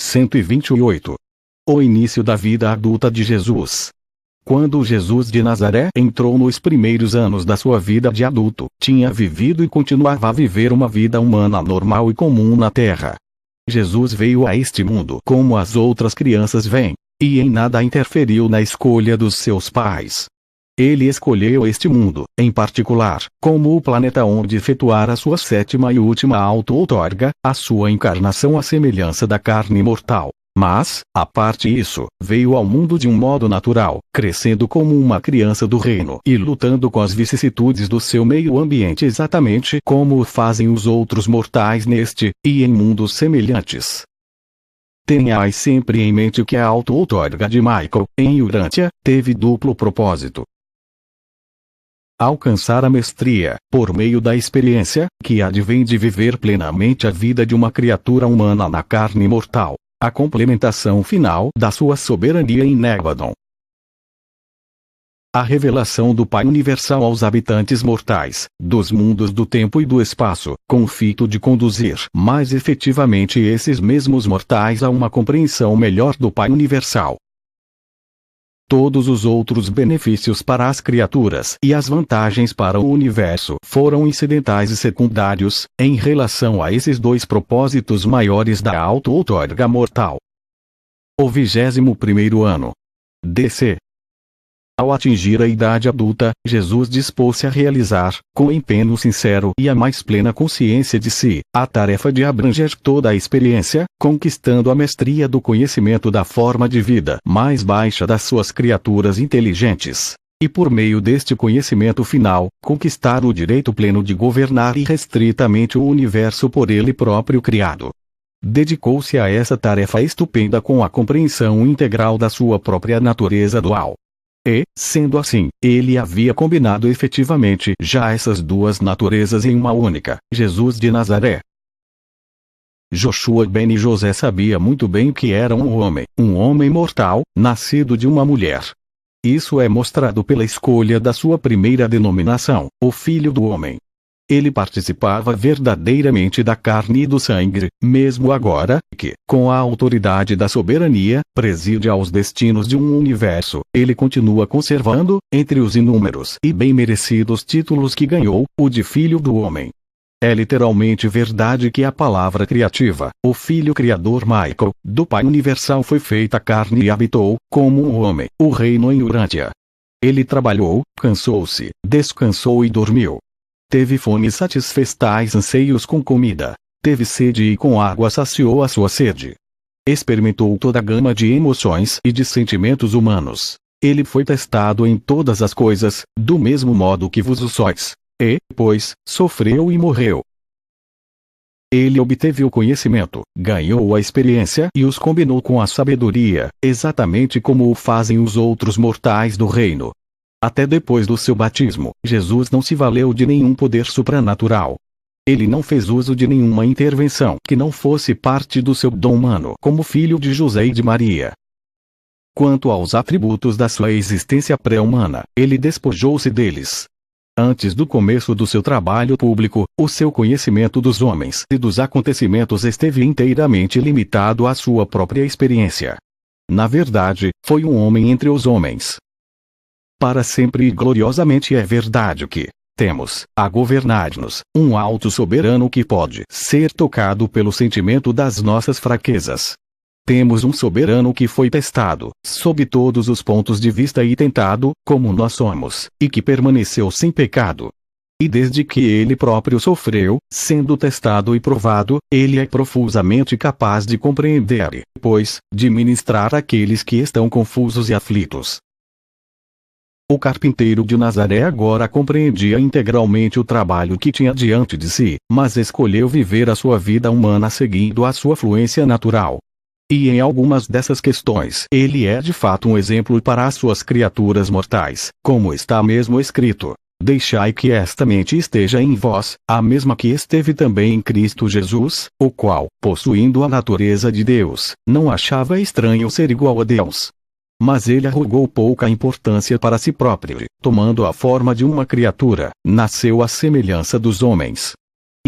128. O início da vida adulta de Jesus. Quando Jesus de Nazaré entrou nos primeiros anos da sua vida de adulto, tinha vivido e continuava a viver uma vida humana normal e comum na terra. Jesus veio a este mundo como as outras crianças vêm, e em nada interferiu na escolha dos seus pais. Ele escolheu este mundo, em particular, como o planeta onde efetuar a sua sétima e última auto-outorga, a sua encarnação à semelhança da carne mortal. Mas, a parte isso, veio ao mundo de um modo natural, crescendo como uma criança do reino e lutando com as vicissitudes do seu meio ambiente exatamente como o fazem os outros mortais neste, e em mundos semelhantes. Tenhais sempre em mente que a auto-outorga de Michael, em Urantia, teve duplo propósito. Alcançar a mestria, por meio da experiência, que advém de viver plenamente a vida de uma criatura humana na carne mortal. A complementação final da sua soberania em Nebadon. A revelação do Pai Universal aos habitantes mortais, dos mundos do tempo e do espaço, com o fito de conduzir mais efetivamente esses mesmos mortais a uma compreensão melhor do Pai Universal. Todos os outros benefícios para as criaturas e as vantagens para o universo foram incidentais e secundários, em relação a esses dois propósitos maiores da auto-outorga mortal. O 21º ano. DC. Ao atingir a idade adulta, Jesus dispôs-se a realizar, com empenho sincero e a mais plena consciência de si, a tarefa de abranger toda a experiência, conquistando a mestria do conhecimento da forma de vida mais baixa das suas criaturas inteligentes, e por meio deste conhecimento final, conquistar o direito pleno de governar irrestritamente o universo por ele próprio criado. Dedicou-se a essa tarefa estupenda com a compreensão integral da sua própria natureza dual. E, sendo assim, ele havia combinado efetivamente já essas duas naturezas em uma única, Jesus de Nazaré. Joshua ben José sabia muito bem que era um homem mortal, nascido de uma mulher. Isso é mostrado pela escolha da sua primeira denominação, o Filho do Homem. Ele participava verdadeiramente da carne e do sangue, mesmo agora que, com a autoridade da soberania, preside aos destinos de um universo, ele continua conservando, entre os inúmeros e bem merecidos títulos que ganhou, o de Filho do Homem. É literalmente verdade que a palavra criativa, o Filho Criador Michael, do Pai Universal foi feita carne e habitou, como um homem, o reino em Urantia. Ele trabalhou, cansou-se, descansou e dormiu. Teve fome e satisfez tais anseios com comida. Teve sede e com água saciou a sua sede. Experimentou toda a gama de emoções e de sentimentos humanos. Ele foi testado em todas as coisas, do mesmo modo que vós o sois. E, pois, sofreu e morreu. Ele obteve o conhecimento, ganhou a experiência e os combinou com a sabedoria, exatamente como o fazem os outros mortais do reino. Até depois do seu batismo, Jesus não se valeu de nenhum poder supranatural. Ele não fez uso de nenhuma intervenção que não fosse parte do seu dom humano como filho de José e de Maria. Quanto aos atributos da sua existência pré-humana, ele despojou-se deles. Antes do começo do seu trabalho público, o seu conhecimento dos homens e dos acontecimentos esteve inteiramente limitado à sua própria experiência. Na verdade, foi um homem entre os homens. Para sempre e gloriosamente é verdade que temos, a governar-nos, um alto soberano que pode ser tocado pelo sentimento das nossas fraquezas. Temos um soberano que foi testado, sob todos os pontos de vista e tentado, como nós somos, e que permaneceu sem pecado. E desde que ele próprio sofreu, sendo testado e provado, ele é profusamente capaz de compreender e, pois, de ministrar àqueles que estão confusos e aflitos. O carpinteiro de Nazaré agora compreendia integralmente o trabalho que tinha diante de si, mas escolheu viver a sua vida humana seguindo a sua fluência natural. E em algumas dessas questões ele é de fato um exemplo para as suas criaturas mortais, como está mesmo escrito: deixai que esta mente esteja em vós, a mesma que esteve também em Cristo Jesus, o qual, possuindo a natureza de Deus, não achava estranho ser igual a Deus. Mas ele arrogou pouca importância para si próprio, tomando a forma de uma criatura, nasceu à semelhança dos homens.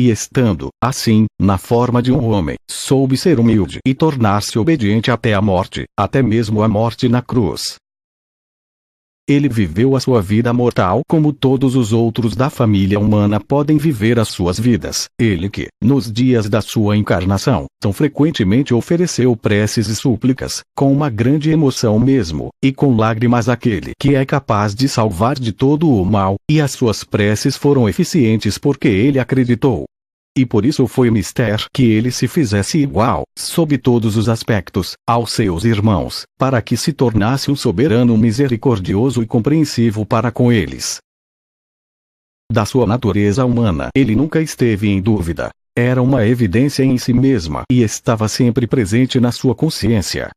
e estando, assim, na forma de um homem, soube ser humilde e tornar-se obediente até a morte, até mesmo a morte na cruz. Ele viveu a sua vida mortal como todos os outros da família humana podem viver as suas vidas. Ele que, nos dias da sua encarnação, tão frequentemente ofereceu preces e súplicas, com uma grande emoção mesmo, e com lágrimas àquele que é capaz de salvar de todo o mal, e as suas preces foram eficientes porque ele acreditou. E por isso foi mister que ele se fizesse igual, sob todos os aspectos, aos seus irmãos, para que se tornasse um soberano misericordioso e compreensivo para com eles. Da sua natureza humana ele nunca esteve em dúvida. Era uma evidência em si mesma e estava sempre presente na sua consciência.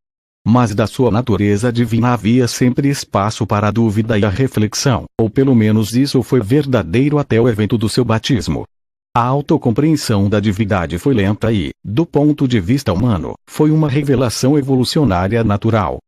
Mas da sua natureza divina havia sempre espaço para a dúvida e a reflexão, ou pelo menos isso foi verdadeiro até o evento do seu batismo. A autocompreensão da divindade foi lenta e, do ponto de vista humano, foi uma revelação evolucionária natural.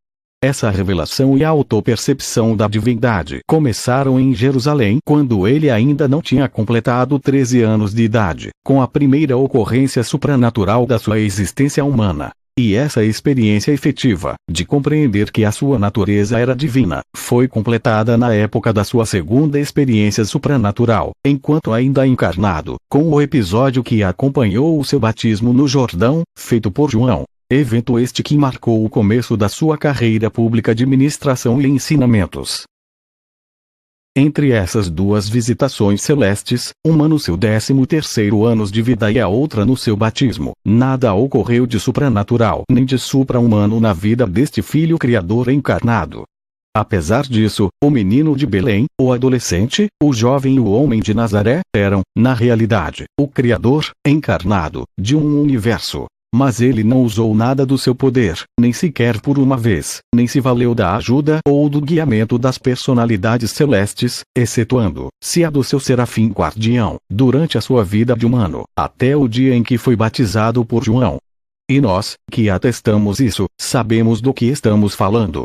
Essa revelação e a autopercepção da divindade começaram em Jerusalém quando ele ainda não tinha completado 13 anos de idade, com a primeira ocorrência supranatural da sua existência humana. E essa experiência efetiva, de compreender que a sua natureza era divina, foi completada na época da sua segunda experiência supranatural, enquanto ainda encarnado, com o episódio que acompanhou o seu batismo no Jordão, feito por João. Evento este que marcou o começo da sua carreira pública de ministração e ensinamentos. Entre essas duas visitações celestes, uma no seu 13º ano de vida e a outra no seu batismo, nada ocorreu de supranatural nem de supra-humano na vida deste Filho Criador encarnado. Apesar disso, o menino de Belém, o adolescente, o jovem e o homem de Nazaré, eram, na realidade, o Criador, encarnado, de um universo. Mas ele não usou nada do seu poder, nem sequer por uma vez, nem se valeu da ajuda ou do guiamento das personalidades celestes, excetuando-se a do seu serafim guardião, durante a sua vida de humano, até o dia em que foi batizado por João. E nós, que atestamos isso, sabemos do que estamos falando.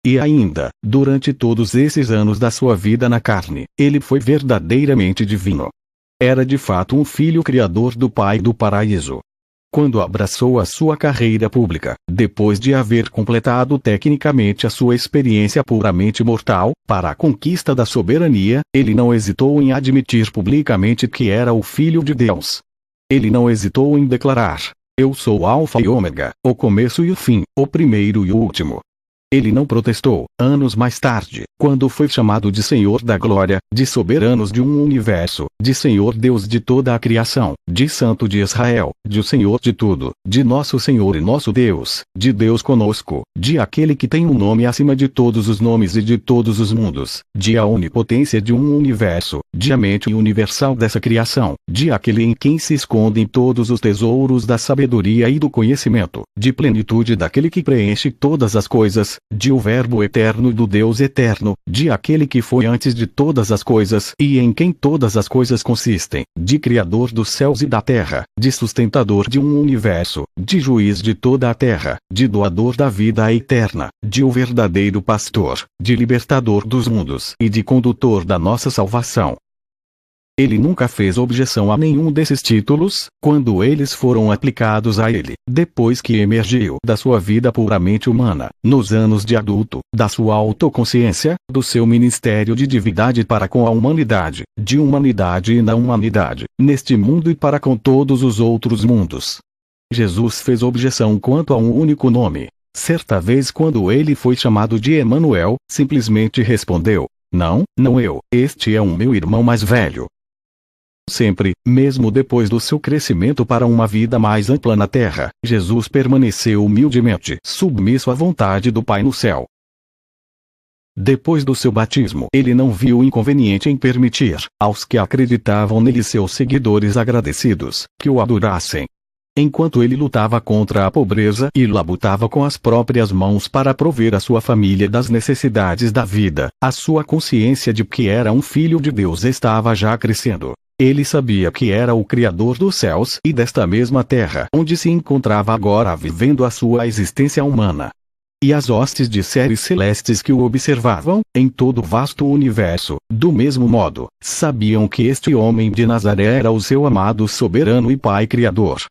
E ainda, durante todos esses anos da sua vida na carne, ele foi verdadeiramente divino. Era de fato um filho criador do Pai do Paraíso. Quando abraçou a sua carreira pública, depois de haver completado tecnicamente a sua experiência puramente mortal, para a conquista da soberania, ele não hesitou em admitir publicamente que era o Filho de Deus. Ele não hesitou em declarar: "Eu sou o Alfa e Ômega, o começo e o fim, o primeiro e o último." Ele não protestou, anos mais tarde, quando foi chamado de Senhor da Glória, de Soberanos de um Universo, de Senhor Deus de toda a criação, de Santo de Israel, de o Senhor de tudo, de nosso Senhor e nosso Deus, de Deus conosco, de aquele que tem um nome acima de todos os nomes e de todos os mundos, de a onipotência de um universo, de a mente universal dessa criação, de aquele em quem se escondem todos os tesouros da sabedoria e do conhecimento, de plenitude daquele que preenche todas as coisas, de o Verbo eterno do Deus eterno, de aquele que foi antes de todas as coisas e em quem todas as coisas consistem, de Criador dos céus e da terra, de sustentador de um universo, de juiz de toda a terra, de doador da vida eterna, de o verdadeiro pastor, de libertador dos mundos e de condutor da nossa salvação. Ele nunca fez objeção a nenhum desses títulos, quando eles foram aplicados a ele, depois que emergiu da sua vida puramente humana, nos anos de adulto, da sua autoconsciência, do seu ministério de divindade para com a humanidade, de humanidade e na humanidade, neste mundo e para com todos os outros mundos. Jesus fez objeção quanto a um único nome. Certa vez quando ele foi chamado de Emanuel, simplesmente respondeu: "Não, não eu, este é o meu irmão mais velho." Sempre, mesmo depois do seu crescimento para uma vida mais ampla na terra, Jesus permaneceu humildemente submisso à vontade do Pai no céu. Depois do seu batismo, ele não viu inconveniente em permitir, aos que acreditavam nele seus seguidores agradecidos, que o adorassem. Enquanto ele lutava contra a pobreza e labutava com as próprias mãos para prover a sua família das necessidades da vida, a sua consciência de que era um filho de Deus estava já crescendo. Ele sabia que era o Criador dos céus e desta mesma terra onde se encontrava agora vivendo a sua existência humana. E as hostes de seres celestes que o observavam, em todo o vasto universo, do mesmo modo, sabiam que este homem de Nazaré era o seu amado soberano e Pai Criador.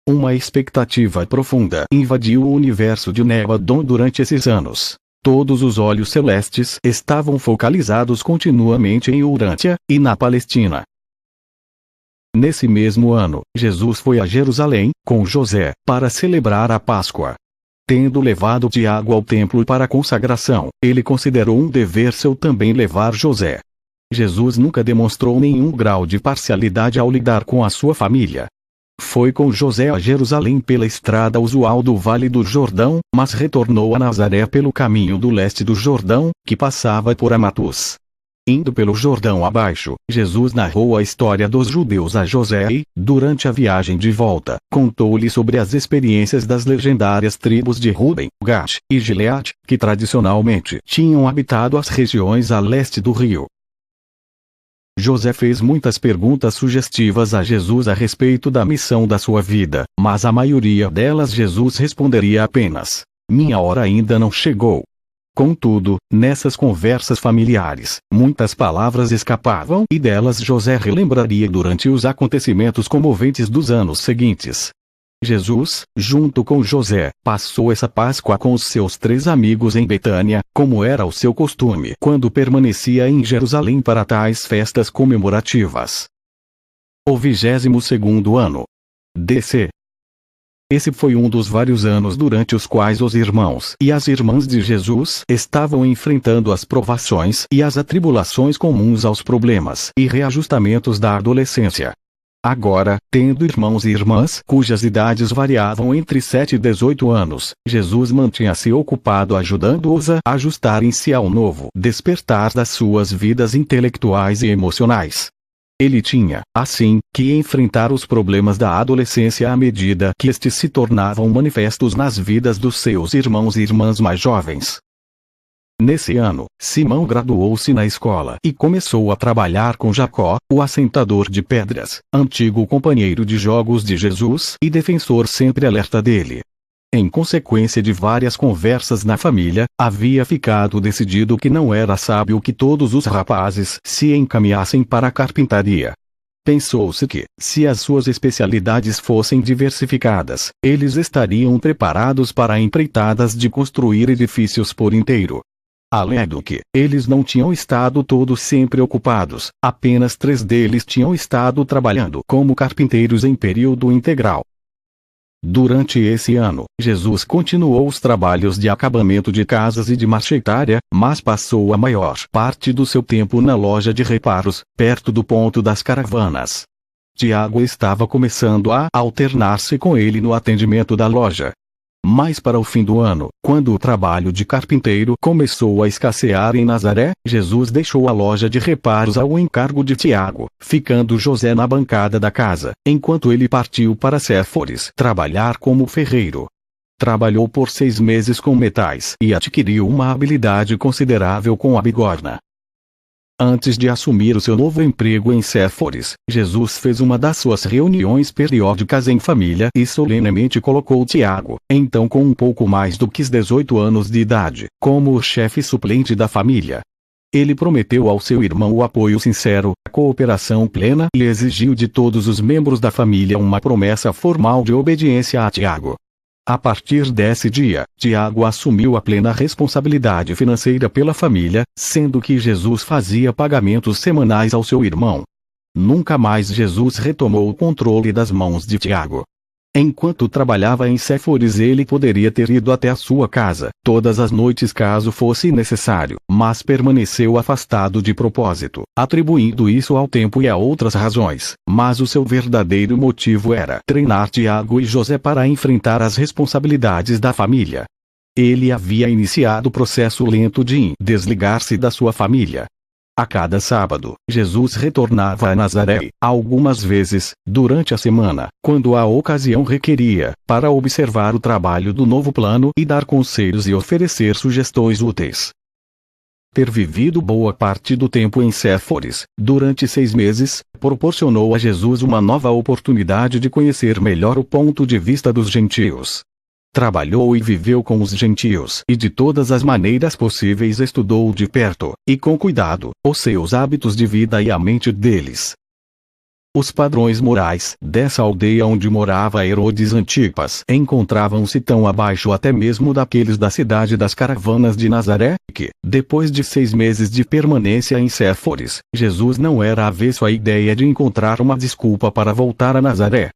Uma expectativa profunda invadiu o universo de Nebadon durante esses anos. Todos os olhos celestes estavam focalizados continuamente em Urântia, e na Palestina. Nesse mesmo ano, Jesus foi a Jerusalém, com José, para celebrar a Páscoa. Tendo levado Tiago ao templo para a consagração, ele considerou um dever seu também levar José. Jesus nunca demonstrou nenhum grau de parcialidade ao lidar com a sua família. Foi com José a Jerusalém pela estrada usual do Vale do Jordão, mas retornou a Nazaré pelo caminho do leste do Jordão, que passava por Amatus. Indo pelo Jordão abaixo, Jesus narrou a história dos judeus a José e, durante a viagem de volta, contou-lhe sobre as experiências das legendárias tribos de Ruben, Gad e Gileade, que tradicionalmente tinham habitado as regiões a leste do rio. José fez muitas perguntas sugestivas a Jesus a respeito da missão da sua vida, mas a maioria delas Jesus responderia apenas: "Minha hora ainda não chegou." Contudo, nessas conversas familiares, muitas palavras escapavam e delas José relembraria durante os acontecimentos comoventes dos anos seguintes. Jesus, junto com José, passou essa Páscoa com os seus 3 amigos em Betânia, como era o seu costume quando permanecia em Jerusalém para tais festas comemorativas. O 22º ano. DC. Esse foi um dos vários anos durante os quais os irmãos e as irmãs de Jesus estavam enfrentando as provações e as atribulações comuns aos problemas e reajustamentos da adolescência. Agora, tendo irmãos e irmãs cujas idades variavam entre 7 e 18 anos, Jesus mantinha-se ocupado ajudando-os a ajustarem-se ao novo despertar das suas vidas intelectuais e emocionais. Ele tinha, assim, que enfrentar os problemas da adolescência à medida que estes se tornavam manifestos nas vidas dos seus irmãos e irmãs mais jovens. Nesse ano, Simão graduou-se na escola e começou a trabalhar com Jacó, o assentador de pedras, antigo companheiro de jogos de Jesus e defensor sempre alerta dele. Em consequência de várias conversas na família, havia ficado decidido que não era sábio que todos os rapazes se encaminhassem para a carpintaria. Pensou-se que, se as suas especialidades fossem diversificadas, eles estariam preparados para empreitadas de construir edifícios por inteiro. Além do que, eles não tinham estado todos sempre ocupados, apenas 3 deles tinham estado trabalhando como carpinteiros em período integral. Durante esse ano, Jesus continuou os trabalhos de acabamento de casas e de marceitaria, mas passou a maior parte do seu tempo na loja de reparos, perto do ponto das caravanas. Tiago estava começando a alternar-se com ele no atendimento da loja. Mas para o fim do ano, quando o trabalho de carpinteiro começou a escassear em Nazaré, Jesus deixou a loja de reparos ao encargo de Tiago, ficando José na bancada da casa, enquanto ele partiu para Séforis trabalhar como ferreiro. Trabalhou por 6 meses com metais e adquiriu uma habilidade considerável com a bigorna. Antes de assumir o seu novo emprego em Séforis, Jesus fez uma das suas reuniões periódicas em família e solenemente colocou Tiago, então com um pouco mais do que 18 anos de idade, como o chefe suplente da família. Ele prometeu ao seu irmão o apoio sincero, a cooperação plena e exigiu de todos os membros da família uma promessa formal de obediência a Tiago. A partir desse dia, Tiago assumiu a plena responsabilidade financeira pela família, sendo que Jesus fazia pagamentos semanais ao seu irmão. Nunca mais Jesus retomou o controle das mãos de Tiago. Enquanto trabalhava em Séforis, ele poderia ter ido até a sua casa todas as noites caso fosse necessário, mas permaneceu afastado de propósito, atribuindo isso ao tempo e a outras razões, mas o seu verdadeiro motivo era treinar Tiago e José para enfrentar as responsabilidades da família. Ele havia iniciado o processo lento de desligar-se da sua família. A cada sábado, Jesus retornava a Nazaré, algumas vezes, durante a semana, quando a ocasião requeria, para observar o trabalho do novo plano e dar conselhos e oferecer sugestões úteis. Ter vivido boa parte do tempo em Séforis, durante 6 meses, proporcionou a Jesus uma nova oportunidade de conhecer melhor o ponto de vista dos gentios. Trabalhou e viveu com os gentios e de todas as maneiras possíveis estudou de perto, e com cuidado, os seus hábitos de vida e a mente deles. Os padrões morais dessa aldeia onde morava Herodes Antipas encontravam-se tão abaixo até mesmo daqueles da cidade das caravanas de Nazaré, que, depois de 6 meses de permanência em Séforis, Jesus não era avesso à ideia de encontrar uma desculpa para voltar a Nazaré.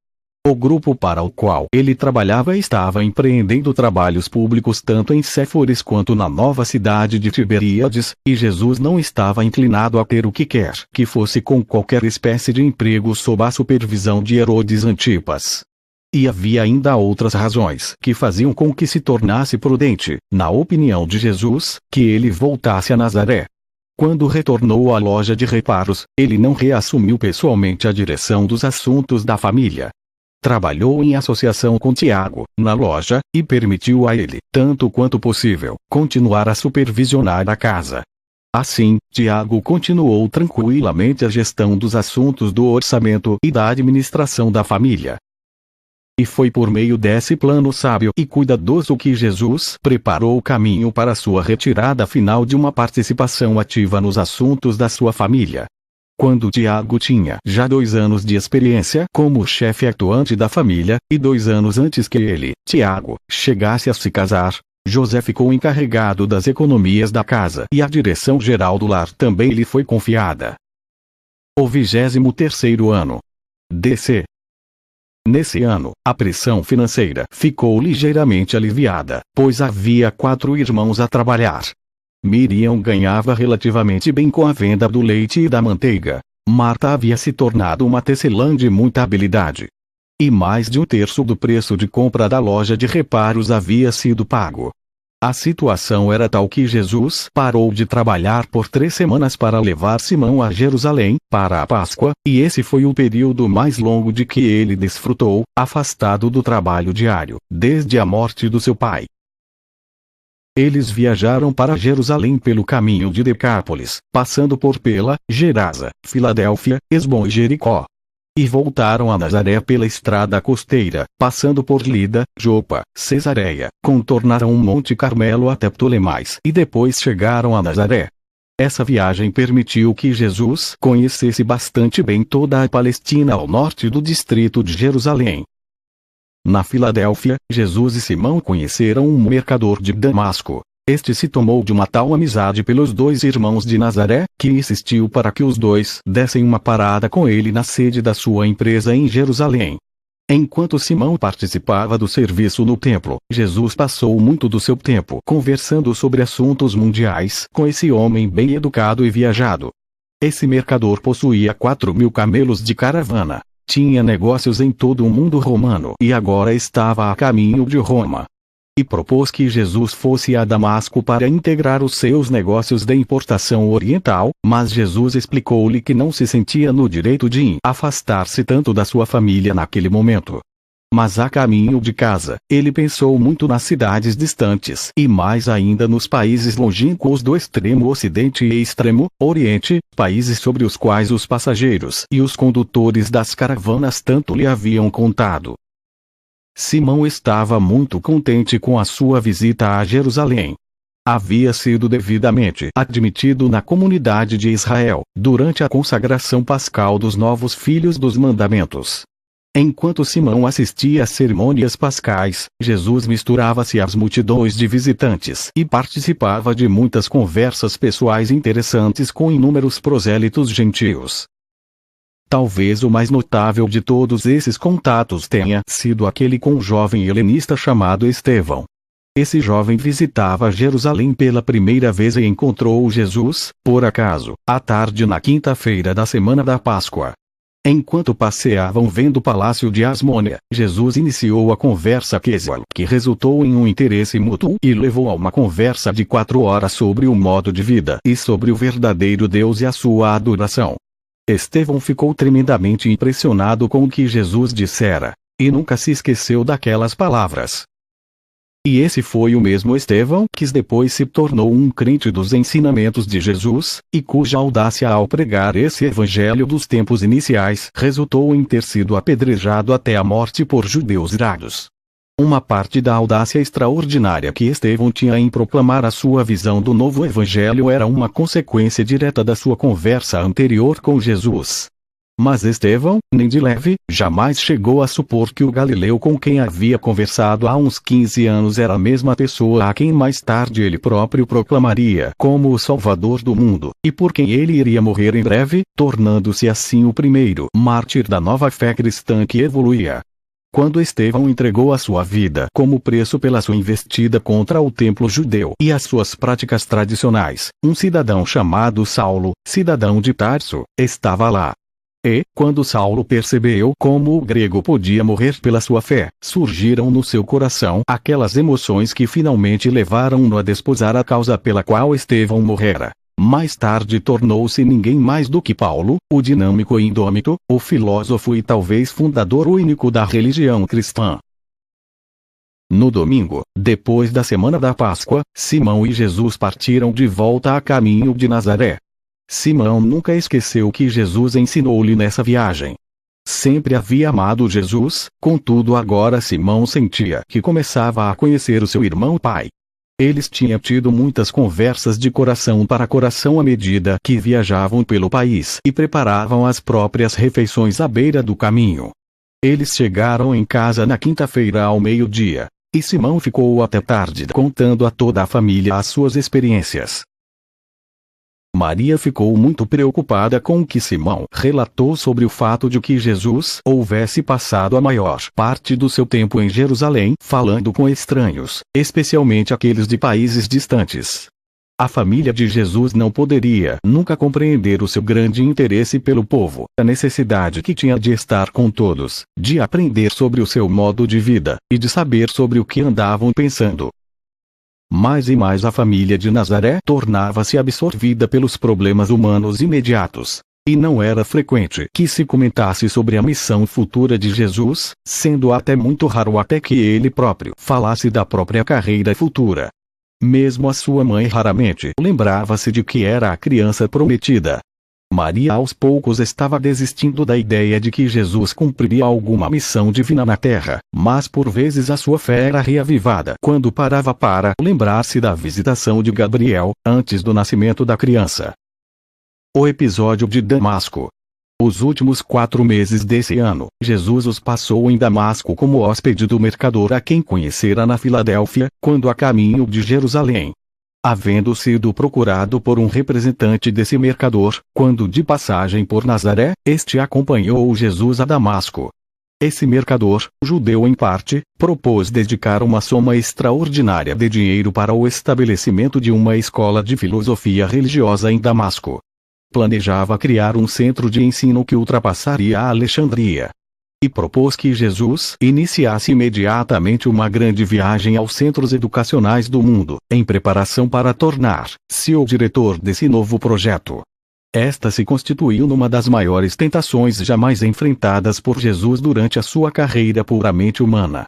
O grupo para o qual ele trabalhava estava empreendendo trabalhos públicos tanto em Séforis quanto na nova cidade de Tiberíades, e Jesus não estava inclinado a ter o que quer que fosse com qualquer espécie de emprego sob a supervisão de Herodes Antipas. E havia ainda outras razões que faziam com que se tornasse prudente, na opinião de Jesus, que ele voltasse a Nazaré. Quando retornou à loja de reparos, ele não reassumiu pessoalmente a direção dos assuntos da família. Trabalhou em associação com Tiago, na loja, e permitiu a ele, tanto quanto possível, continuar a supervisionar a casa. Assim, Tiago continuou tranquilamente a gestão dos assuntos do orçamento e da administração da família. E foi por meio desse plano sábio e cuidadoso que Jesus preparou o caminho para sua retirada final de uma participação ativa nos assuntos da sua família. Quando Tiago tinha já 2 anos de experiência como chefe atuante da família, e 2 anos antes que ele, Tiago, chegasse a se casar, José ficou encarregado das economias da casa e a direção geral do lar também lhe foi confiada. O 23º ano. DC. Nesse ano, a pressão financeira ficou ligeiramente aliviada, pois havia 4 irmãos a trabalhar. Miriam ganhava relativamente bem com a venda do leite e da manteiga. Marta havia se tornado uma tecelã de muita habilidade. E mais de 1/3 do preço de compra da loja de reparos havia sido pago. A situação era tal que Jesus parou de trabalhar por 3 semanas para levar Simão a Jerusalém, para a Páscoa, e esse foi o período mais longo de que ele desfrutou, afastado do trabalho diário, desde a morte do seu pai. Eles viajaram para Jerusalém pelo caminho de Decápolis, passando por Pela, Gerasa, Filadélfia, Esbom e Jericó. E voltaram a Nazaré pela estrada costeira, passando por Lida, Jopa, Cesareia, contornaram o Monte Carmelo até Ptolemais e depois chegaram a Nazaré. Essa viagem permitiu que Jesus conhecesse bastante bem toda a Palestina ao norte do distrito de Jerusalém. Na Filadélfia, Jesus e Simão conheceram um mercador de Damasco. Este se tomou de uma tal amizade pelos 2 irmãos de Nazaré, que insistiu para que os 2 dessem uma parada com ele na sede da sua empresa em Jerusalém. Enquanto Simão participava do serviço no templo, Jesus passou muito do seu tempo conversando sobre assuntos mundiais com esse homem bem educado e viajado. Esse mercador possuía 4.000 camelos de caravana. Tinha negócios em todo o mundo romano e agora estava a caminho de Roma. E propôs que Jesus fosse a Damasco para integrar os seus negócios de importação oriental, mas Jesus explicou-lhe que não se sentia no direito de afastar-se tanto da sua família naquele momento. Mas a caminho de casa, ele pensou muito nas cidades distantes e mais ainda nos países longínquos do extremo ocidente e extremo oriente, países sobre os quais os passageiros e os condutores das caravanas tanto lhe haviam contado. Simão estava muito contente com a sua visita a Jerusalém. Havia sido devidamente admitido na comunidade de Israel, durante a consagração pascal dos novos filhos dos mandamentos. Enquanto Simão assistia às cerimônias pascais, Jesus misturava-se às multidões de visitantes e participava de muitas conversas pessoais interessantes com inúmeros prosélitos gentios. Talvez o mais notável de todos esses contatos tenha sido aquele com um jovem helenista chamado Estevão. Esse jovem visitava Jerusalém pela primeira vez e encontrou Jesus, por acaso, à tarde na quinta-feira da semana da Páscoa. Enquanto passeavam vendo o palácio de Asmônia, Jesus iniciou a conversa que resultou em um interesse mútuo e levou a uma conversa de 4 horas sobre o modo de vida e sobre o verdadeiro Deus e a sua adoração. Estevão ficou tremendamente impressionado com o que Jesus dissera, e nunca se esqueceu daquelas palavras. E esse foi o mesmo Estevão que depois se tornou um crente dos ensinamentos de Jesus, e cuja audácia ao pregar esse evangelho dos tempos iniciais resultou em ter sido apedrejado até a morte por judeus irados. Uma parte da audácia extraordinária que Estevão tinha em proclamar a sua visão do novo evangelho era uma consequência direta da sua conversa anterior com Jesus. Mas Estevão, nem de leve, jamais chegou a supor que o galileu com quem havia conversado há uns 15 anos era a mesma pessoa a quem mais tarde ele próprio proclamaria como o Salvador do mundo, e por quem ele iria morrer em breve, tornando-se assim o primeiro mártir da nova fé cristã que evoluía. Quando Estevão entregou a sua vida como preço pela sua investida contra o templo judeu e as suas práticas tradicionais, um cidadão chamado Saulo, cidadão de Tarso, estava lá. E, quando Saulo percebeu como o grego podia morrer pela sua fé, surgiram no seu coração aquelas emoções que finalmente levaram-no a desposar a causa pela qual Estevão morrera. Mais tarde tornou-se ninguém mais do que Paulo, o dinâmico e indômito, o filósofo e talvez fundador único da religião cristã. No domingo, depois da semana da Páscoa, Simão e Jesus partiram de volta a caminho de Nazaré. Simão nunca esqueceu o que Jesus ensinou-lhe nessa viagem. Sempre havia amado Jesus, contudo agora Simão sentia que começava a conhecer o seu irmão pai. Eles tinham tido muitas conversas de coração para coração à medida que viajavam pelo país e preparavam as próprias refeições à beira do caminho. Eles chegaram em casa na quinta-feira ao meio-dia, e Simão ficou até tarde contando a toda a família as suas experiências. Maria ficou muito preocupada com o que Simão relatou sobre o fato de que Jesus houvesse passado a maior parte do seu tempo em Jerusalém falando com estranhos, especialmente aqueles de países distantes. A família de Jesus não poderia nunca compreender o seu grande interesse pelo povo, a necessidade que tinha de estar com todos, de aprender sobre o seu modo de vida, e de saber sobre o que andavam pensando. Mais e mais a família de Nazaré tornava-se absorvida pelos problemas humanos imediatos. E não era frequente que se comentasse sobre a missão futura de Jesus, sendo até muito raro até que ele próprio falasse da própria carreira futura. Mesmo a sua mãe raramente lembrava-se de que era a criança prometida. Maria aos poucos estava desistindo da ideia de que Jesus cumpriria alguma missão divina na terra, mas por vezes a sua fé era reavivada quando parava para lembrar-se da visitação de Gabriel, antes do nascimento da criança. O episódio de Damasco. Os últimos 4 meses desse ano, Jesus os passou em Damasco como hóspede do mercador a quem conhecera na Filadélfia, quando a caminho de Jerusalém. Havendo sido procurado por um representante desse mercador, quando de passagem por Nazaré, este acompanhou Jesus a Damasco. Esse mercador, judeu em parte, propôs dedicar uma soma extraordinária de dinheiro para o estabelecimento de uma escola de filosofia religiosa em Damasco. Planejava criar um centro de ensino que ultrapassaria a Alexandria. E propôs que Jesus iniciasse imediatamente uma grande viagem aos centros educacionais do mundo, em preparação para tornar-se o diretor desse novo projeto. Esta se constituiu numa das maiores tentações jamais enfrentadas por Jesus durante a sua carreira puramente humana.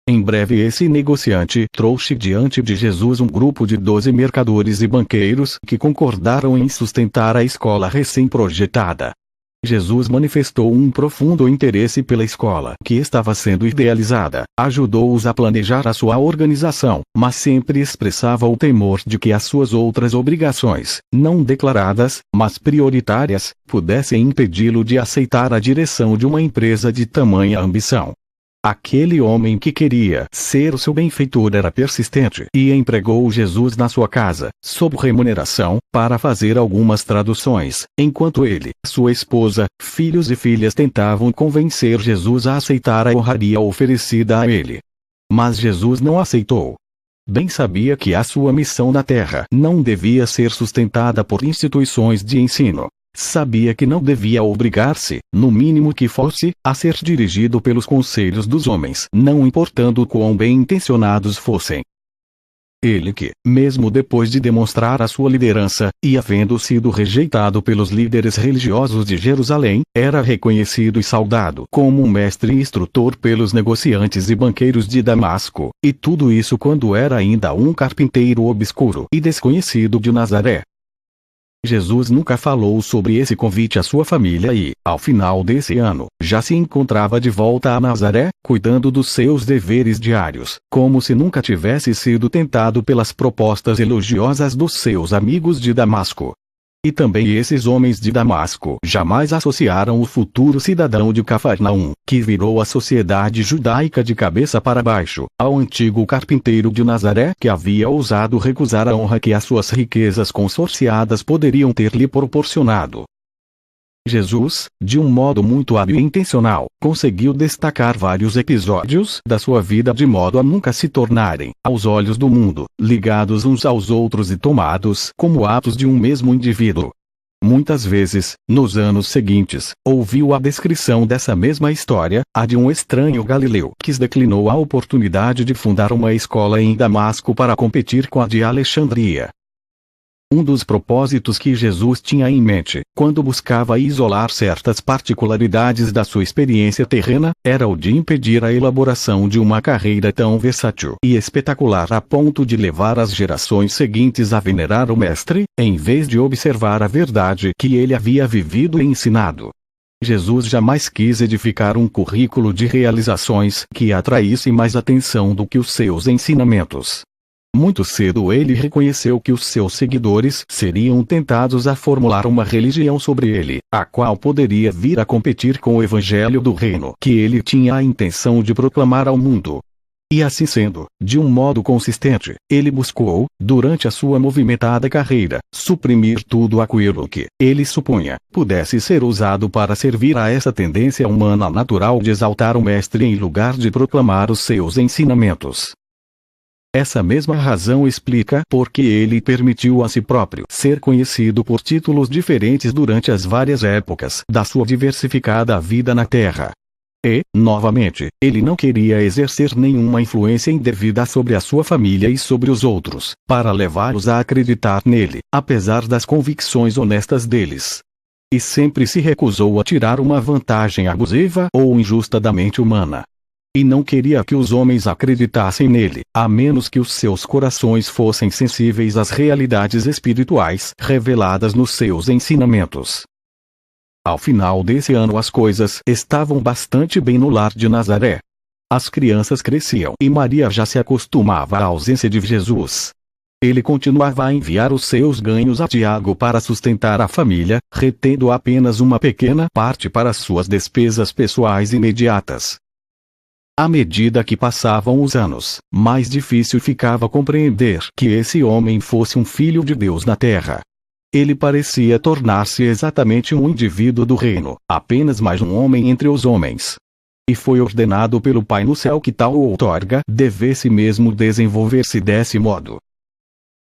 Em breve esse negociante trouxe diante de Jesus um grupo de 12 mercadores e banqueiros que concordaram em sustentar a escola recém-projetada. Jesus manifestou um profundo interesse pela escola que estava sendo idealizada, ajudou-os a planejar a sua organização, mas sempre expressava o temor de que as suas outras obrigações, não declaradas, mas prioritárias, pudessem impedi-lo de aceitar a direção de uma empresa de tamanha ambição. Aquele homem que queria ser o seu benfeitor era persistente e empregou Jesus na sua casa, sob remuneração, para fazer algumas traduções, enquanto ele, sua esposa, filhos e filhas tentavam convencer Jesus a aceitar a honraria oferecida a ele. Mas Jesus não aceitou. Bem sabia que a sua missão na terra não devia ser sustentada por instituições de ensino. Sabia que não devia obrigar-se, no mínimo que fosse, a ser dirigido pelos conselhos dos homens, não importando quão bem-intencionados fossem. Ele que, mesmo depois de demonstrar a sua liderança, e havendo sido rejeitado pelos líderes religiosos de Jerusalém, era reconhecido e saudado como um mestre e instrutor pelos negociantes e banqueiros de Damasco, e tudo isso quando era ainda um carpinteiro obscuro e desconhecido de Nazaré. Jesus nunca falou sobre esse convite à sua família e, ao final desse ano, já se encontrava de volta a Nazaré, cuidando dos seus deveres diários, como se nunca tivesse sido tentado pelas propostas elogiosas dos seus amigos de Damasco. E também esses homens de Damasco jamais associaram o futuro cidadão de Cafarnaum, que virou a sociedade judaica de cabeça para baixo, ao antigo carpinteiro de Nazaré que havia ousado recusar a honra que as suas riquezas consorciadas poderiam ter lhe proporcionado. Jesus, de um modo muito hábil e intencional, conseguiu destacar vários episódios da sua vida de modo a nunca se tornarem, aos olhos do mundo, ligados uns aos outros e tomados como atos de um mesmo indivíduo. Muitas vezes, nos anos seguintes, ouviu a descrição dessa mesma história, a de um estranho galileu que declinou a oportunidade de fundar uma escola em Damasco para competir com a de Alexandria. Um dos propósitos que Jesus tinha em mente, quando buscava isolar certas particularidades da sua experiência terrena, era o de impedir a elaboração de uma carreira tão versátil e espetacular a ponto de levar as gerações seguintes a venerar o Mestre, em vez de observar a verdade que ele havia vivido e ensinado. Jesus jamais quis edificar um currículo de realizações que atraísse mais atenção do que os seus ensinamentos. Muito cedo ele reconheceu que os seus seguidores seriam tentados a formular uma religião sobre ele, a qual poderia vir a competir com o evangelho do reino que ele tinha a intenção de proclamar ao mundo. E assim sendo, de um modo consistente, ele buscou, durante a sua movimentada carreira, suprimir tudo aquilo que, ele supunha, pudesse ser usado para servir a essa tendência humana natural de exaltar o Mestre em lugar de proclamar os seus ensinamentos. Essa mesma razão explica por que ele permitiu a si próprio ser conhecido por títulos diferentes durante as várias épocas da sua diversificada vida na Terra. E, novamente, ele não queria exercer nenhuma influência indevida sobre a sua família e sobre os outros, para levá-los a acreditar nele, apesar das convicções honestas deles. E sempre se recusou a tirar uma vantagem abusiva ou injusta da mente humana. E não queria que os homens acreditassem nele, a menos que os seus corações fossem sensíveis às realidades espirituais reveladas nos seus ensinamentos. Ao final desse ano as coisas estavam bastante bem no lar de Nazaré. As crianças cresciam e Maria já se acostumava à ausência de Jesus. Ele continuava a enviar os seus ganhos a Tiago para sustentar a família, retendo apenas uma pequena parte para suas despesas pessoais imediatas. À medida que passavam os anos, mais difícil ficava compreender que esse homem fosse um filho de Deus na terra. Ele parecia tornar-se exatamente um indivíduo do reino, apenas mais um homem entre os homens. E foi ordenado pelo Pai no céu que tal outorga devesse mesmo desenvolver-se desse modo.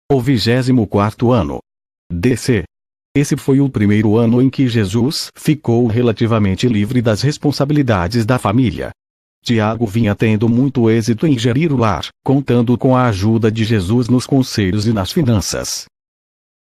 O 24º ano. DC. Esse foi o primeiro ano em que Jesus ficou relativamente livre das responsabilidades da família. Tiago vinha tendo muito êxito em gerir o lar, contando com a ajuda de Jesus nos conselhos e nas finanças.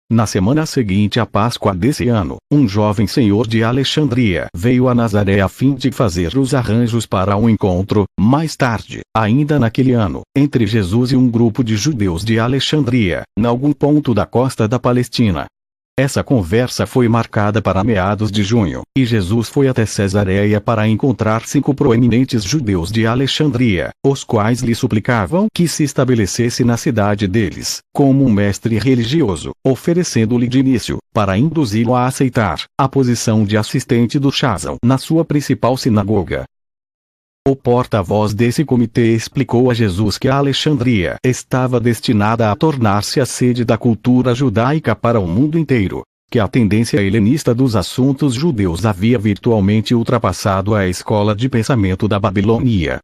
Na semana seguinte à Páscoa desse ano, um jovem senhor de Alexandria veio a Nazaré a fim de fazer os arranjos para um encontro, mais tarde, ainda naquele ano, entre Jesus e um grupo de judeus de Alexandria, em algum ponto da costa da Palestina. Essa conversa foi marcada para meados de junho, e Jesus foi até Cesareia para encontrar 5 proeminentes judeus de Alexandria, os quais lhe suplicavam que se estabelecesse na cidade deles, como um mestre religioso, oferecendo-lhe de início, para induzi-lo a aceitar, a posição de assistente do Chazão na sua principal sinagoga. O porta-voz desse comitê explicou a Jesus que a Alexandria estava destinada a tornar-se a sede da cultura judaica para o mundo inteiro, que a tendência helenista dos assuntos judeus havia virtualmente ultrapassado a escola de pensamento da Babilônia.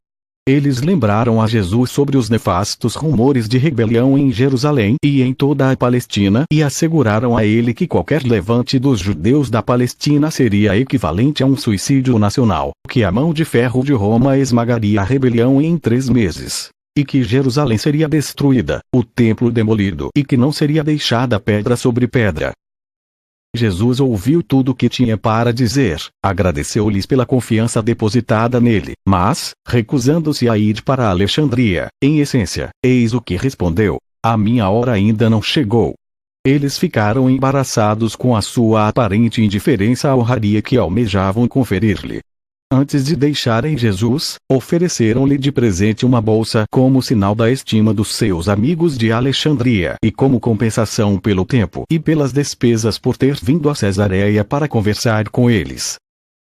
Eles lembraram a Jesus sobre os nefastos rumores de rebelião em Jerusalém e em toda a Palestina e asseguraram a ele que qualquer levante dos judeus da Palestina seria equivalente a um suicídio nacional, que a mão de ferro de Roma esmagaria a rebelião em 3 meses, e que Jerusalém seria destruída, o templo demolido e que não seria deixada pedra sobre pedra. Jesus ouviu tudo o que tinha para dizer, agradeceu-lhes pela confiança depositada nele, mas, recusando-se a ir para Alexandria, em essência, eis o que respondeu: a minha hora ainda não chegou. Eles ficaram embaraçados com a sua aparente indiferença à honraria que almejavam conferir-lhe. Antes de deixarem Jesus, ofereceram-lhe de presente uma bolsa como sinal da estima dos seus amigos de Alexandria e como compensação pelo tempo e pelas despesas por ter vindo a Cesareia para conversar com eles.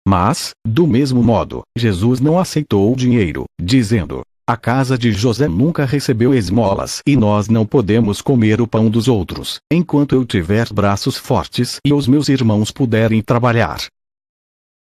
Mas, do mesmo modo, Jesus não aceitou o dinheiro, dizendo: a casa de José nunca recebeu esmolas e nós não podemos comer o pão dos outros, enquanto eu tiver braços fortes e os meus irmãos puderem trabalhar.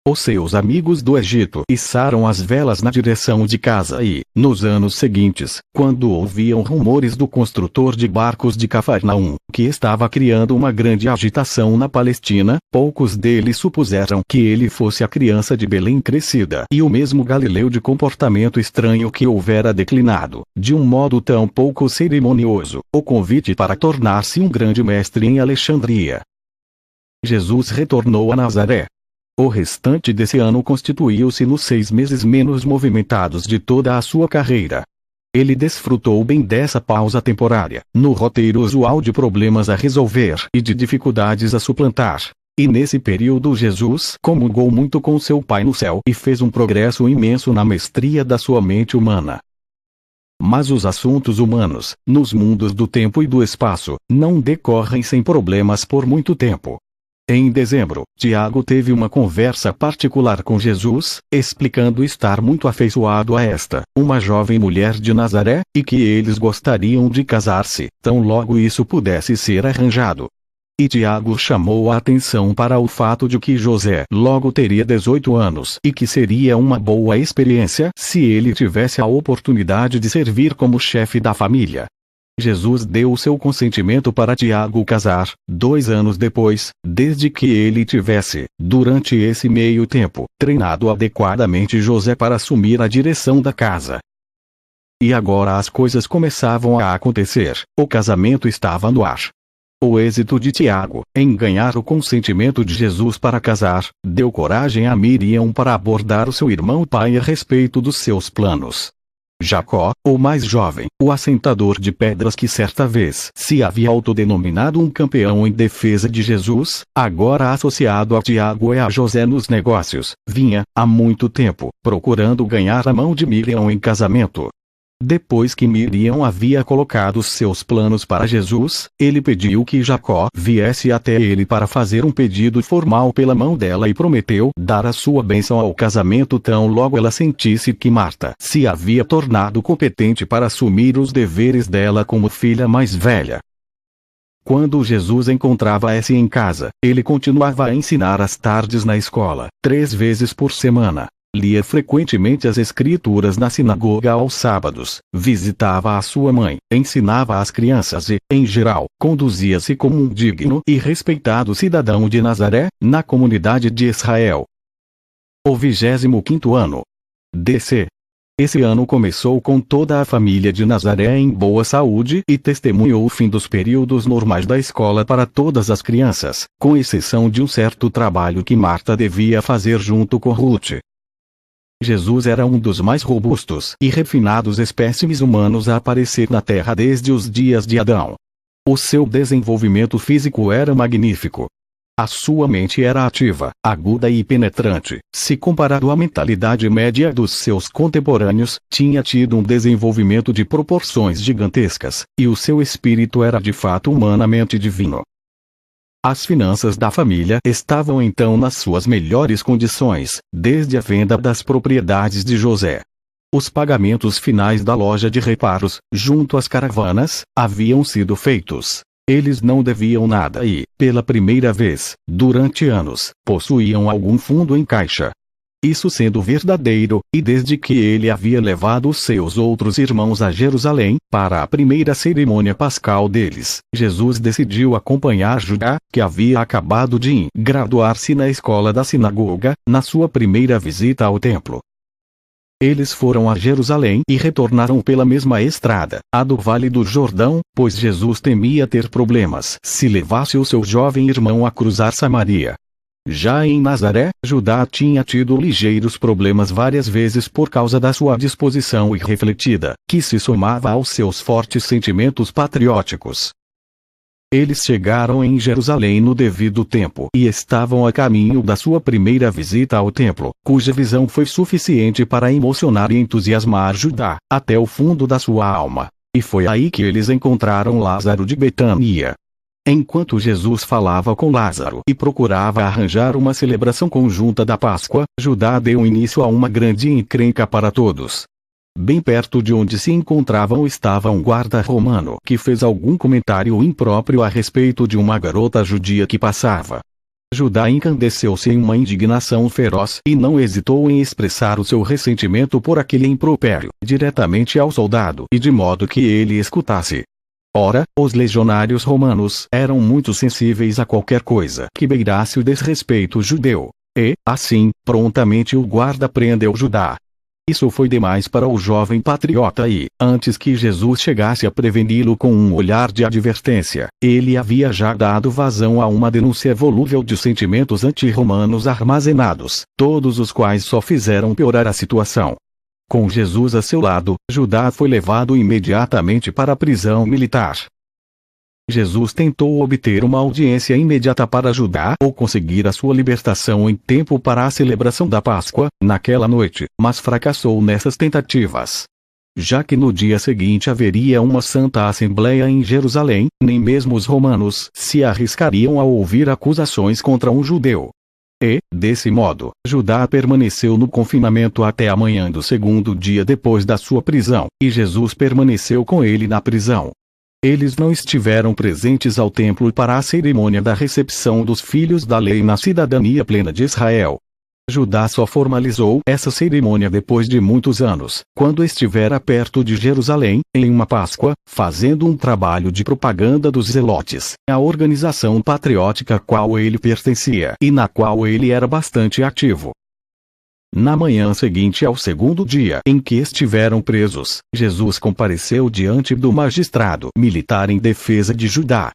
Os seus amigos do Egito içaram as velas na direção de casa e, nos anos seguintes, quando ouviam rumores do construtor de barcos de Cafarnaum, que estava criando uma grande agitação na Palestina, poucos deles supuseram que ele fosse a criança de Belém crescida e o mesmo Galileu de comportamento estranho que houvera declinado, de um modo tão pouco cerimonioso, o convite para tornar-se um grande mestre em Alexandria. Jesus retornou a Nazaré. O restante desse ano constituiu-se nos 6 meses menos movimentados de toda a sua carreira. Ele desfrutou bem dessa pausa temporária, no roteiro usual de problemas a resolver e de dificuldades a suplantar. E nesse período Jesus comungou muito com seu Pai no céu e fez um progresso imenso na mestria da sua mente humana. Mas os assuntos humanos, nos mundos do tempo e do espaço, não decorrem sem problemas por muito tempo. Em dezembro, Tiago teve uma conversa particular com Jesus, explicando estar muito afeiçoado a esta, uma jovem mulher de Nazaré, e que eles gostariam de casar-se, tão logo isso pudesse ser arranjado. E Tiago chamou a atenção para o fato de que José logo teria 18 anos e que seria uma boa experiência se ele tivesse a oportunidade de servir como chefe da família. Jesus deu o seu consentimento para Tiago casar, 2 anos depois, desde que ele tivesse, durante esse meio tempo, treinado adequadamente José para assumir a direção da casa. E agora as coisas começavam a acontecer, o casamento estava no ar. O êxito de Tiago, em ganhar o consentimento de Jesus para casar, deu coragem a Miriam para abordar o seu irmão pai a respeito dos seus planos. Jacó, o mais jovem, o assentador de pedras que certa vez se havia autodenominado um campeão em defesa de Jesus, agora associado a Tiago e a José nos negócios, vinha, há muito tempo, procurando ganhar a mão de Miriam em casamento. Depois que Miriam havia colocado seus planos para Jesus, ele pediu que Jacó viesse até ele para fazer um pedido formal pela mão dela e prometeu dar a sua bênção ao casamento tão logo ela sentisse que Marta se havia tornado competente para assumir os deveres dela como filha mais velha. Quando Jesus encontrava-se em casa, ele continuava a ensinar às tardes na escola, 3 vezes por semana. Lia frequentemente as escrituras na sinagoga aos sábados, visitava a sua mãe, ensinava às crianças e, em geral, conduzia-se como um digno e respeitado cidadão de Nazaré, na comunidade de Israel. O 25º ano. DC. Esse ano começou com toda a família de Nazaré em boa saúde e testemunhou o fim dos períodos normais da escola para todas as crianças, com exceção de um certo trabalho que Marta devia fazer junto com Ruth. Jesus era um dos mais robustos e refinados espécimes humanos a aparecer na Terra desde os dias de Adão. O seu desenvolvimento físico era magnífico. A sua mente era ativa, aguda e penetrante. Se comparado à mentalidade média dos seus contemporâneos, tinha tido um desenvolvimento de proporções gigantescas, e o seu espírito era de fato humanamente divino. As finanças da família estavam então nas suas melhores condições, desde a venda das propriedades de José. Os pagamentos finais da loja de reparos, junto às caravanas, haviam sido feitos. Eles não deviam nada e, pela primeira vez, durante anos, possuíam algum fundo em caixa. Isso sendo verdadeiro, e desde que ele havia levado os seus outros irmãos a Jerusalém, para a primeira cerimônia pascal deles, Jesus decidiu acompanhar Judá, que havia acabado de graduar-se na escola da sinagoga, na sua primeira visita ao templo. Eles foram a Jerusalém e retornaram pela mesma estrada, a do Vale do Jordão, pois Jesus temia ter problemas se levasse o seu jovem irmão a cruzar Samaria. Já em Nazaré, Judá tinha tido ligeiros problemas várias vezes por causa da sua disposição irrefletida, que se somava aos seus fortes sentimentos patrióticos. Eles chegaram em Jerusalém no devido tempo e estavam a caminho da sua primeira visita ao templo, cuja visão foi suficiente para emocionar e entusiasmar Judá, até o fundo da sua alma. E foi aí que eles encontraram Lázaro de Betânia. Enquanto Jesus falava com Lázaro e procurava arranjar uma celebração conjunta da Páscoa, Judá deu início a uma grande encrenca para todos. Bem perto de onde se encontravam estava um guarda romano que fez algum comentário impróprio a respeito de uma garota judia que passava. Judá encandeceu-se em uma indignação feroz e não hesitou em expressar o seu ressentimento por aquele impropério diretamente ao soldado e de modo que ele escutasse. Ora, os legionários romanos eram muito sensíveis a qualquer coisa que beirasse o desrespeito judeu. E, assim, prontamente o guarda prendeu Judá. Isso foi demais para o jovem patriota e, antes que Jesus chegasse a preveni-lo com um olhar de advertência, ele havia já dado vazão a uma denúncia volúvel de sentimentos anti-romanos armazenados, todos os quais só fizeram piorar a situação. Com Jesus a seu lado, Judá foi levado imediatamente para a prisão militar. Jesus tentou obter uma audiência imediata para Judá ou conseguir a sua libertação em tempo para a celebração da Páscoa, naquela noite, mas fracassou nessas tentativas. Já que no dia seguinte haveria uma santa assembleia em Jerusalém, nem mesmo os romanos se arriscariam a ouvir acusações contra um judeu. E, desse modo, Judá permaneceu no confinamento até a manhã do segundo dia depois da sua prisão, e Jesus permaneceu com ele na prisão. Eles não estiveram presentes ao templo para a cerimônia da recepção dos filhos da lei na cidadania plena de Israel. Judá só formalizou essa cerimônia depois de muitos anos, quando estivera perto de Jerusalém, em uma Páscoa, fazendo um trabalho de propaganda dos Zelotes, a organização patriótica a qual ele pertencia e na qual ele era bastante ativo. Na manhã seguinte ao segundo dia em que estiveram presos, Jesus compareceu diante do magistrado militar em defesa de Judá.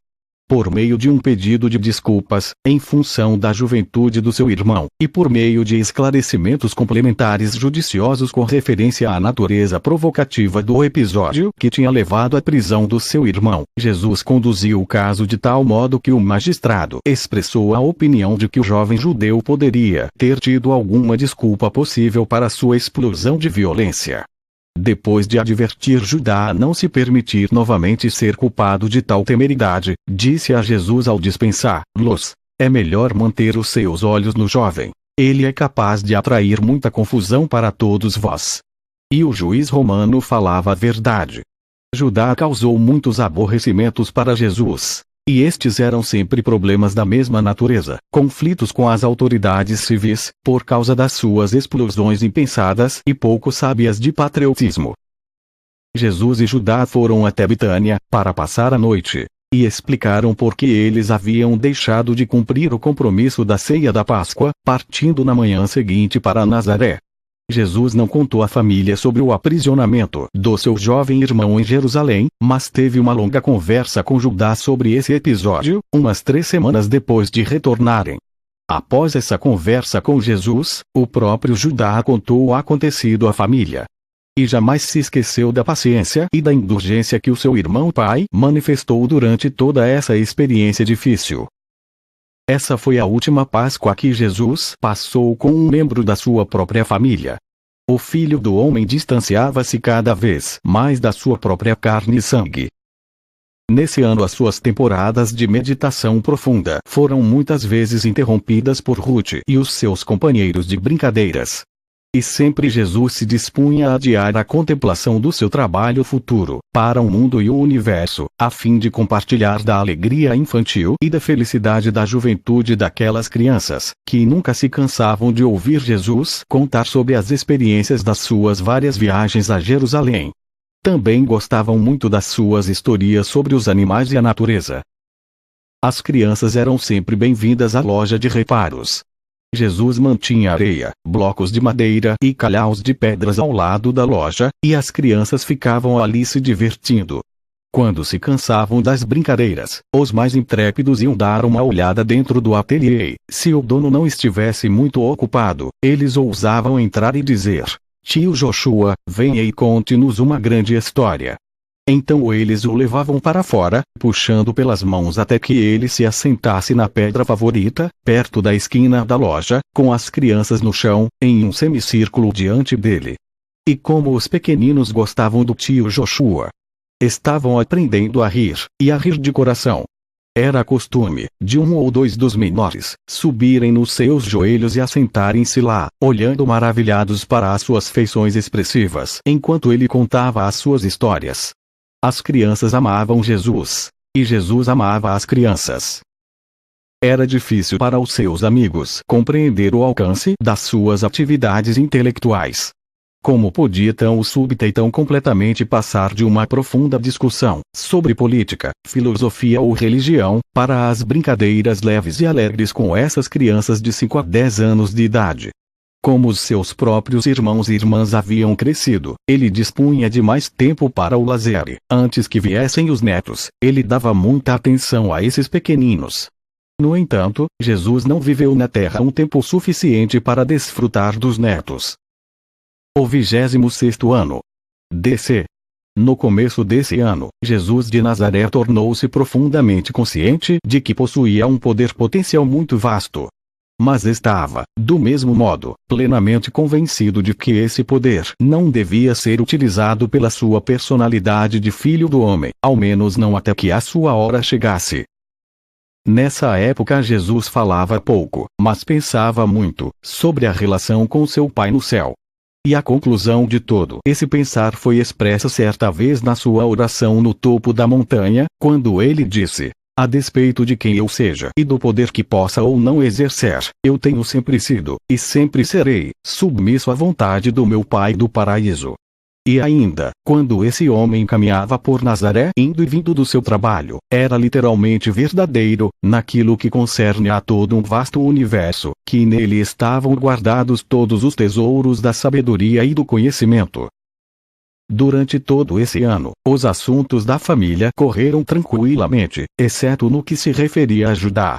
Por meio de um pedido de desculpas, em função da juventude do seu irmão, e por meio de esclarecimentos complementares judiciosos com referência à natureza provocativa do episódio que tinha levado à prisão do seu irmão, Jesus conduziu o caso de tal modo que o magistrado expressou a opinião de que o jovem judeu poderia ter tido alguma desculpa possível para sua explosão de violência. Depois de advertir Judá a não se permitir novamente ser culpado de tal temeridade, disse a Jesus ao dispensá-los: é melhor manter os seus olhos no jovem. Ele é capaz de atrair muita confusão para todos vós. E o juiz romano falava a verdade. Judá causou muitos aborrecimentos para Jesus. E estes eram sempre problemas da mesma natureza, conflitos com as autoridades civis, por causa das suas explosões impensadas e pouco sábias de patriotismo. Jesus e Judá foram até Betânia, para passar a noite, e explicaram por que eles haviam deixado de cumprir o compromisso da ceia da Páscoa, partindo na manhã seguinte para Nazaré. Jesus não contou à família sobre o aprisionamento do seu jovem irmão em Jerusalém, mas teve uma longa conversa com Judá sobre esse episódio, umas 3 semanas depois de retornarem. Após essa conversa com Jesus, o próprio Judá contou o acontecido à família. E jamais se esqueceu da paciência e da indulgência que o seu irmão pai manifestou durante toda essa experiência difícil. Essa foi a última Páscoa que Jesus passou com um membro da sua própria família. O Filho do Homem distanciava-se cada vez mais da sua própria carne e sangue. Nesse ano as suas temporadas de meditação profunda foram muitas vezes interrompidas por Ruth e os seus companheiros de brincadeiras. E sempre Jesus se dispunha a adiar a contemplação do seu trabalho futuro, para o mundo e o universo, a fim de compartilhar da alegria infantil e da felicidade da juventude daquelas crianças, que nunca se cansavam de ouvir Jesus contar sobre as experiências das suas várias viagens a Jerusalém. Também gostavam muito das suas histórias sobre os animais e a natureza. As crianças eram sempre bem-vindas à loja de reparos. Jesus mantinha areia, blocos de madeira e calhaus de pedras ao lado da loja, e as crianças ficavam ali se divertindo. Quando se cansavam das brincadeiras, os mais intrépidos iam dar uma olhada dentro do ateliê. Se o dono não estivesse muito ocupado, eles ousavam entrar e dizer: Tio Joshua, venha e conte-nos uma grande história. Então eles o levavam para fora, puxando pelas mãos até que ele se assentasse na pedra favorita, perto da esquina da loja, com as crianças no chão, em um semicírculo diante dele. E como os pequeninos gostavam do tio Joshua, estavam aprendendo a rir, e a rir de coração. Era costume, de um ou dois dos menores, subirem nos seus joelhos e assentarem-se lá, olhando maravilhados para as suas feições expressivas, enquanto ele contava as suas histórias. As crianças amavam Jesus, e Jesus amava as crianças. Era difícil para os seus amigos compreender o alcance das suas atividades intelectuais. Como podia tão súbita e tão completamente passar de uma profunda discussão sobre política, filosofia ou religião, para as brincadeiras leves e alegres com essas crianças de 5 a 10 anos de idade? Como os seus próprios irmãos e irmãs haviam crescido, ele dispunha de mais tempo para o lazer. Antes que viessem os netos, ele dava muita atenção a esses pequeninos. No entanto, Jesus não viveu na terra um tempo suficiente para desfrutar dos netos. O 26º ano. DC. No começo desse ano, Jesus de Nazaré tornou-se profundamente consciente de que possuía um poder potencial muito vasto. Mas estava, do mesmo modo, plenamente convencido de que esse poder não devia ser utilizado pela sua personalidade de filho do homem, ao menos não até que a sua hora chegasse. Nessa época Jesus falava pouco, mas pensava muito, sobre a relação com seu Pai no céu. E a conclusão de todo esse pensar foi expressa certa vez na sua oração no topo da montanha, quando ele disse: a despeito de quem eu seja e do poder que possa ou não exercer, eu tenho sempre sido, e sempre serei, submisso à vontade do meu Pai do paraíso. E ainda, quando esse homem caminhava por Nazaré indo e vindo do seu trabalho, era literalmente verdadeiro, naquilo que concerne a todo um vasto universo, que nele estavam guardados todos os tesouros da sabedoria e do conhecimento. Durante todo esse ano, os assuntos da família correram tranquilamente, exceto no que se referia a Judá.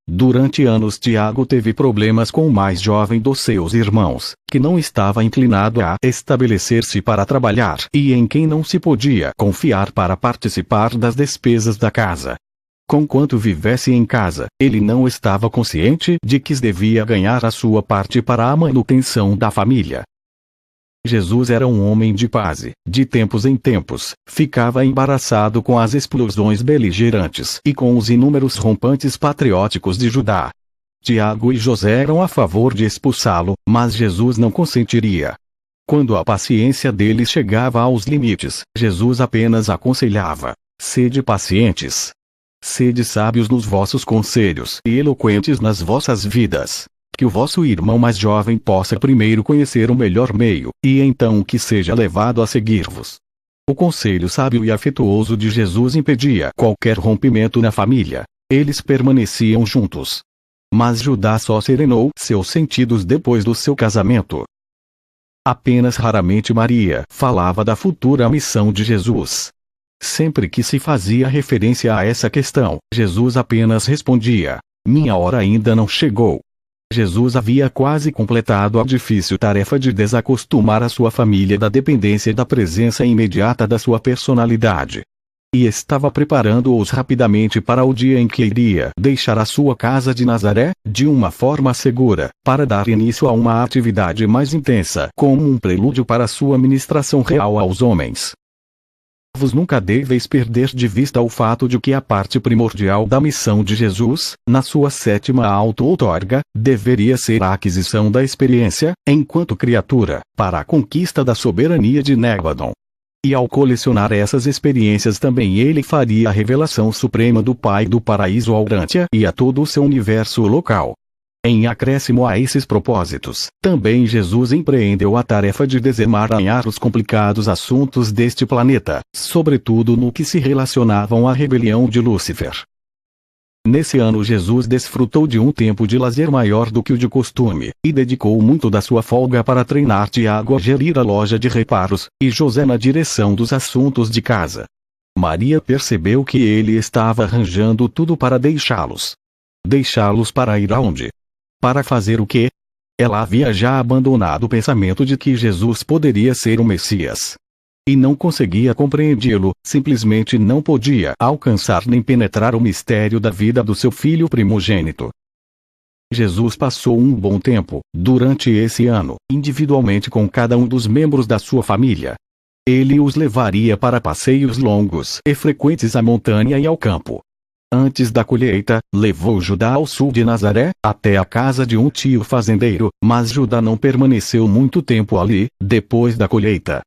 Durante anos Tiago teve problemas com o mais jovem dos seus irmãos, que não estava inclinado a estabelecer-se para trabalhar e em quem não se podia confiar para participar das despesas da casa. Conquanto vivesse em casa, ele não estava consciente de que devia ganhar a sua parte para a manutenção da família. Jesus era um homem de paz e, de tempos em tempos, ficava embaraçado com as explosões beligerantes e com os inúmeros rompantes patrióticos de Judá. Tiago e José eram a favor de expulsá-lo, mas Jesus não consentiria. Quando a paciência deles chegava aos limites, Jesus apenas aconselhava: sede pacientes. Sede sábios nos vossos conselhos e eloquentes nas vossas vidas. Que o vosso irmão mais jovem possa primeiro conhecer o melhor meio, e então que seja levado a seguir-vos. O conselho sábio e afetuoso de Jesus impedia qualquer rompimento na família. Eles permaneciam juntos. Mas Judá só serenou seus sentidos depois do seu casamento. Apenas raramente Maria falava da futura missão de Jesus. Sempre que se fazia referência a essa questão, Jesus apenas respondia: minha hora ainda não chegou. Jesus havia quase completado a difícil tarefa de desacostumar a sua família da dependência da presença imediata da sua personalidade. E estava preparando-os rapidamente para o dia em que iria deixar a sua casa de Nazaré, de uma forma segura, para dar início a uma atividade mais intensa, como um prelúdio para sua ministração real aos homens. Vos nunca deveis perder de vista o fato de que a parte primordial da missão de Jesus, na sua 7ª auto-outorga, deveria ser a aquisição da experiência, enquanto criatura, para a conquista da soberania de Nébadon. E ao colecionar essas experiências também ele faria a revelação suprema do Pai do paraíso ao Grantia e a todo o seu universo local. Em acréscimo a esses propósitos, também Jesus empreendeu a tarefa de desemaranhar os complicados assuntos deste planeta, sobretudo no que se relacionavam à rebelião de Lúcifer. Nesse ano Jesus desfrutou de um tempo de lazer maior do que o de costume, e dedicou muito da sua folga para treinar Tiago a gerir a loja de reparos, e José na direção dos assuntos de casa. Maria percebeu que ele estava arranjando tudo para deixá-los. Deixá-los para ir aonde? Para fazer o quê? Ela havia já abandonado o pensamento de que Jesus poderia ser o Messias. e não conseguia compreendê-lo, simplesmente não podia alcançar nem penetrar o mistério da vida do seu filho primogênito. Jesus passou um bom tempo, durante esse ano, individualmente com cada um dos membros da sua família. Ele os levaria para passeios longos e frequentes à montanha e ao campo. Antes da colheita, levou Judá ao sul de Nazaré, até a casa de um tio fazendeiro, mas Judá não permaneceu muito tempo ali, depois da colheita.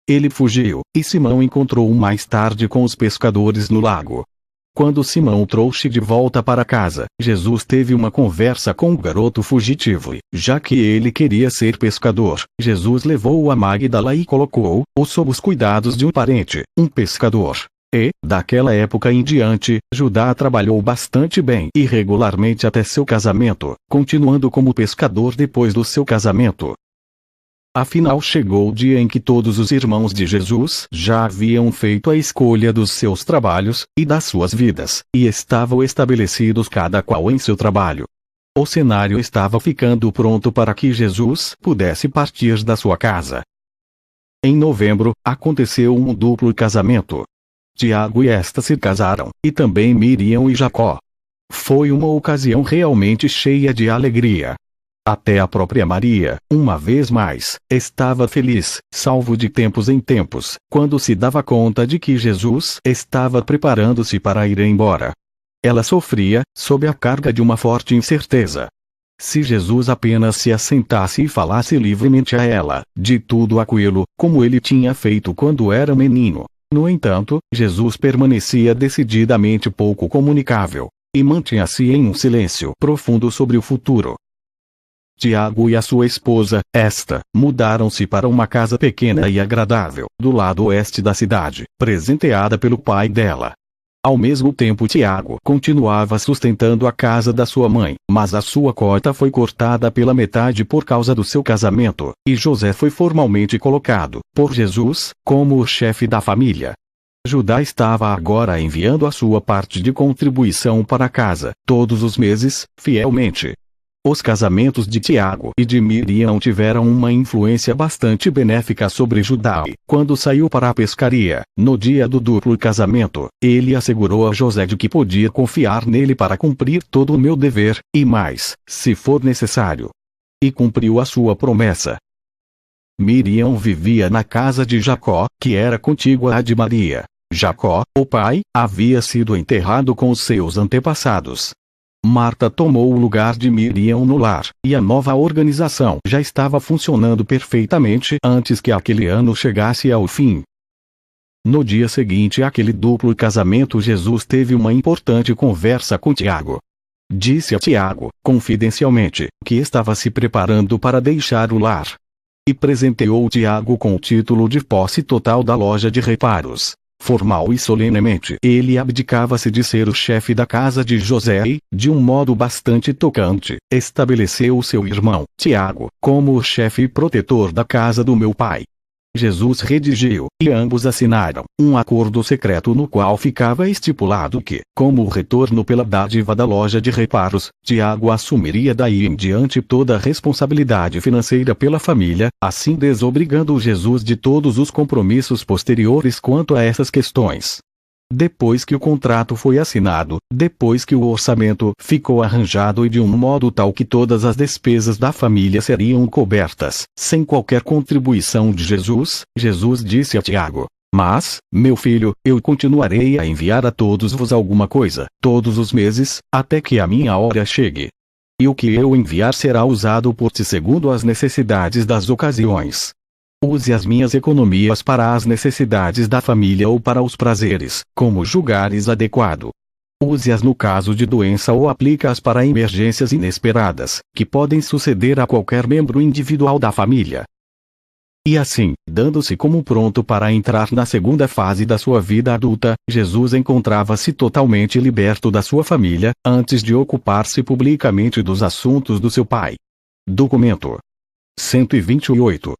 Ele fugiu, e Simão encontrou-o mais tarde com os pescadores no lago. Quando Simão o trouxe de volta para casa, Jesus teve uma conversa com o garoto fugitivo e, já que ele queria ser pescador, Jesus levou-o a Magdala e colocou-o sob os cuidados de um parente, um pescador. E, daquela época em diante, Judá trabalhou bastante bem e regularmente até seu casamento, continuando como pescador depois do seu casamento. Afinal chegou o dia em que todos os irmãos de Jesus já haviam feito a escolha dos seus trabalhos, e das suas vidas, e estavam estabelecidos cada qual em seu trabalho. O cenário estava ficando pronto para que Jesus pudesse partir da sua casa. Em novembro, aconteceu um duplo casamento. Tiago e Esta se casaram, e também Miriam e Jacó. Foi uma ocasião realmente cheia de alegria. Até a própria Maria, uma vez mais, estava feliz, salvo de tempos em tempos, quando se dava conta de que Jesus estava preparando-se para ir embora. Ela sofria, sob a carga de uma forte incerteza. Se Jesus apenas se assentasse e falasse livremente a ela, de tudo aquilo, como ele tinha feito quando era menino. No entanto, Jesus permanecia decididamente pouco comunicável, e mantinha-se em um silêncio profundo sobre o futuro. Tiago e a sua esposa, Esta, mudaram-se para uma casa pequena e agradável, do lado oeste da cidade, presenteada pelo pai dela. Ao mesmo tempo Tiago continuava sustentando a casa da sua mãe, mas a sua cota foi cortada pela metade por causa do seu casamento, e José foi formalmente colocado, por Jesus, como o chefe da família. Judá estava agora enviando a sua parte de contribuição para a casa, todos os meses, fielmente. Os casamentos de Tiago e de Miriam tiveram uma influência bastante benéfica sobre Judá e, quando saiu para a pescaria, no dia do duplo casamento, ele assegurou a José de que podia confiar nele para cumprir todo o meu dever, e mais, se for necessário. E cumpriu a sua promessa. Miriam vivia na casa de Jacó, que era contígua à de Maria. Jacó, o pai, havia sido enterrado com os seus antepassados. Marta tomou o lugar de Miriam no lar, e a nova organização já estava funcionando perfeitamente antes que aquele ano chegasse ao fim. No dia seguinte àquele duplo casamento, Jesus teve uma importante conversa com Tiago. Disse a Tiago, confidencialmente, que estava se preparando para deixar o lar. E presenteou Tiago com o título de posse total da loja de reparos. Formal e solenemente, ele abdicava-se de ser o chefe da casa de José e, de um modo bastante tocante, estabeleceu o seu irmão, Tiago, como o chefe e protetor da casa do meu pai. Jesus redigiu, e ambos assinaram, um acordo secreto no qual ficava estipulado que, como retorno pela dádiva da loja de reparos, Tiago assumiria daí em diante toda a responsabilidade financeira pela família, assim desobrigando Jesus de todos os compromissos posteriores quanto a essas questões. Depois que o contrato foi assinado, depois que o orçamento ficou arranjado e de um modo tal que todas as despesas da família seriam cobertas, sem qualquer contribuição de Jesus, Jesus disse a Tiago: "Mas, meu filho, eu continuarei a enviar a todos vos alguma coisa, todos os meses, até que a minha hora chegue. E o que eu enviar será usado por ti segundo as necessidades das ocasiões. Use as minhas economias para as necessidades da família ou para os prazeres, como julgares adequado. Use-as no caso de doença ou aplica-as para emergências inesperadas, que podem suceder a qualquer membro individual da família." E assim, dando-se como pronto para entrar na segunda fase da sua vida adulta, Jesus encontrava-se totalmente liberto da sua família, antes de ocupar-se publicamente dos assuntos do seu pai. Documento 128.